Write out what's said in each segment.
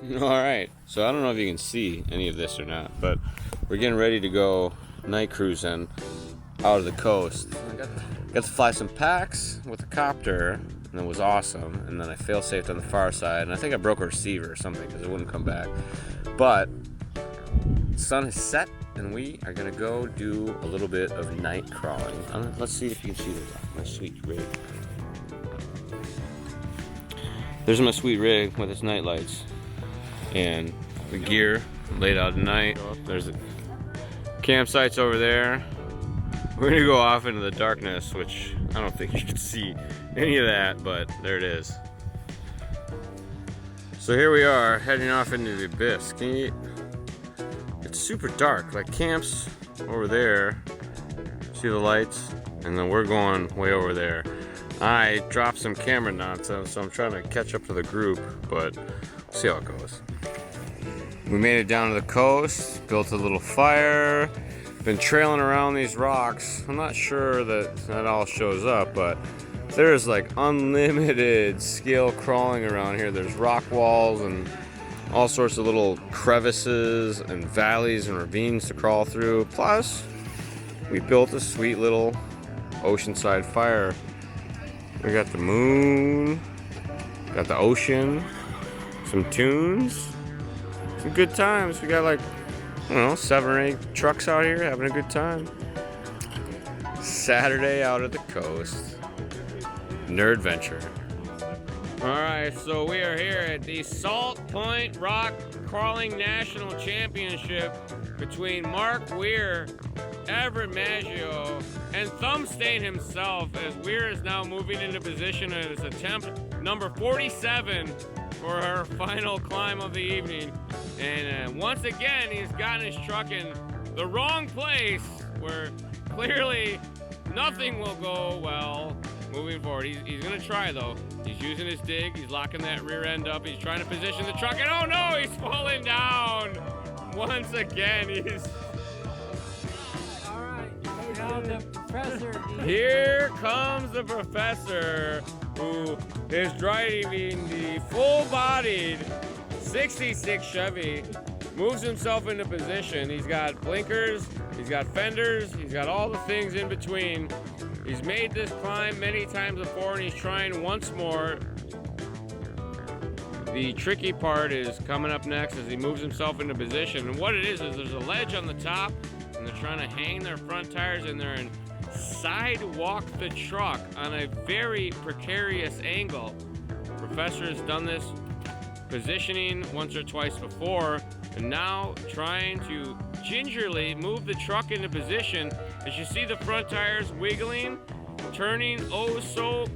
Alright, so I don't know if you can see any of this or not, but we're getting ready to go night cruising out of the coast. I got to fly some packs with a copter, and it was awesome. And then I fail-safed on the far side, and I think I broke a receiver or something because it wouldn't come back. But the sun has set, and we are going to go do a little bit of night crawling. Let's see if you can see this. My sweet rig. There's my sweet rig with its night lights. And the gear laid out at night. There's the campsites over there. We're gonna go off into the darkness, which I don't think you can see any of that, but there it is. So here we are heading off into the abyss. It's super dark, like camps over there. See the lights? And then we're going way over there. I dropped some camera nonsense, so I'm trying to catch up to the group, but we'll see how it goes. We made it down to the coast, built a little fire, been trailing around these rocks. I'm not sure that all shows up, but there's like unlimited skill crawling around here. There's rock walls and all sorts of little crevices and valleys and ravines to crawl through. Plus, we built a sweet little oceanside fire. We got the moon, got the ocean, some tunes. Some good times. We got like, I don't know, 7 or 8 trucks out here having a good time. Saturday out at the coast. Nerdventure. Alright, so we are here at the Salt Point Rock Crawling National Championship between Mark Weir, Everett Maggio, and Thumbstain himself, as Weir is now moving into position at his attempt number 47 for our final climb of the evening. And once again, he's gotten his truck in the wrong place, where clearly nothing will go well moving forward. He's gonna try though. He's using his dig, he's locking that rear end up, he's trying to position the truck, and oh no, he's falling down! Once again, he's... Alright, now the professor... Here comes the professor, who is driving the full-bodied 66 Chevy, moves himself into position. He's got blinkers, he's got fenders, he's got all the things in between. He's made this climb many times before, and he's trying once more. The tricky part is coming up next as he moves himself into position. And what it is there's a ledge on the top, and they're trying to hang their front tires in there and sidewalk the truck on a very precarious angle. Professor has done this positioning once or twice before, and now trying to gingerly move the truck into position. As you see the front tires wiggling, turning oh so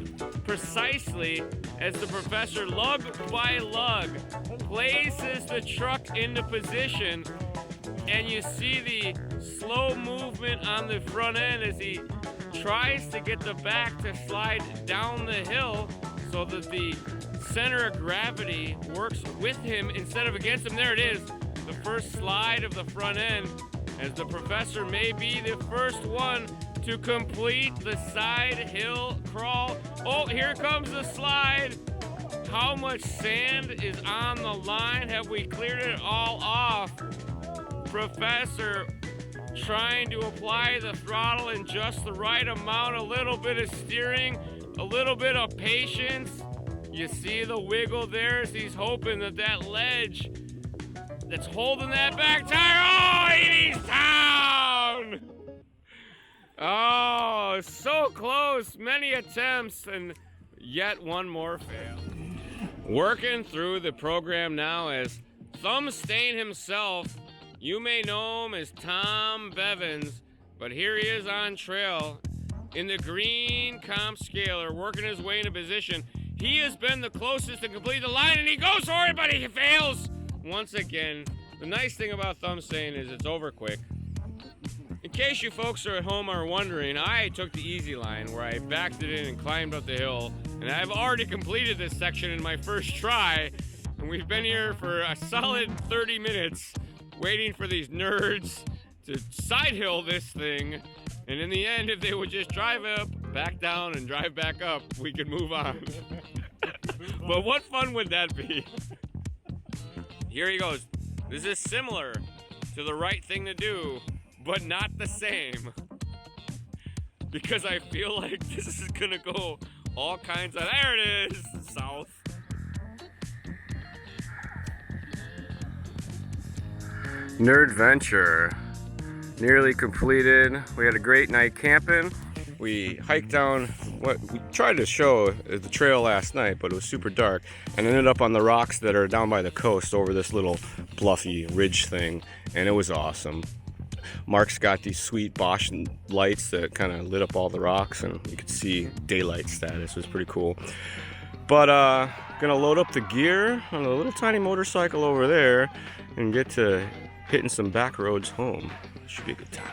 precisely as the professor lug by lug places the truck into position, and you see the slow movement on the front end as he tries to get the back to slide down the hill so that the center of gravity works with him instead of against him. There it is, the first slide of the front end, as the professor may be the first one to complete the side hill crawl. Oh, here comes the slide. How much sand is on the line? Have we cleared it all off? Professor trying to apply the throttle in just the right amount, a little bit of steering, a little bit of patience. You see the wiggle there as he's hoping that that ledge that's holding that back tire, oh, he's down! Oh, so close, many attempts, and yet one more fail. Working through the program now as Thumbstain himself. You may know him as Tom Bevins, but here he is on trail in the green comp scaler, working his way into position. He has been the closest to complete the line, and he goes for it, but he fails once again. The nice thing about Thumbstain is it's over quick. In case you folks are at home are wondering, I took the easy line where I backed it in and climbed up the hill, and I've already completed this section in my first try, and we've been here for a solid 30 minutes waiting for these nerds to side hill this thing, and in the end, if they would just drive up, back down, and drive back up, we could move on. But what fun would that be? here he goes. This is similar to the right thing to do, but not the same. Because I feel like this is gonna go all kinds of, there it is, south. Nerdventure, nearly completed. We had a great night camping. We hiked down what we tried to show the trail last night, but it was super dark, and ended up on the rocks that are down by the coast over this little bluffy ridge thing, and it was awesome. Mark's got these sweet Bosch lights that kind of lit up all the rocks, and you could see daylight status. It was pretty cool. But gonna load up the gear on a little tiny motorcycle over there and get to hitting some back roads home. Should be a good time.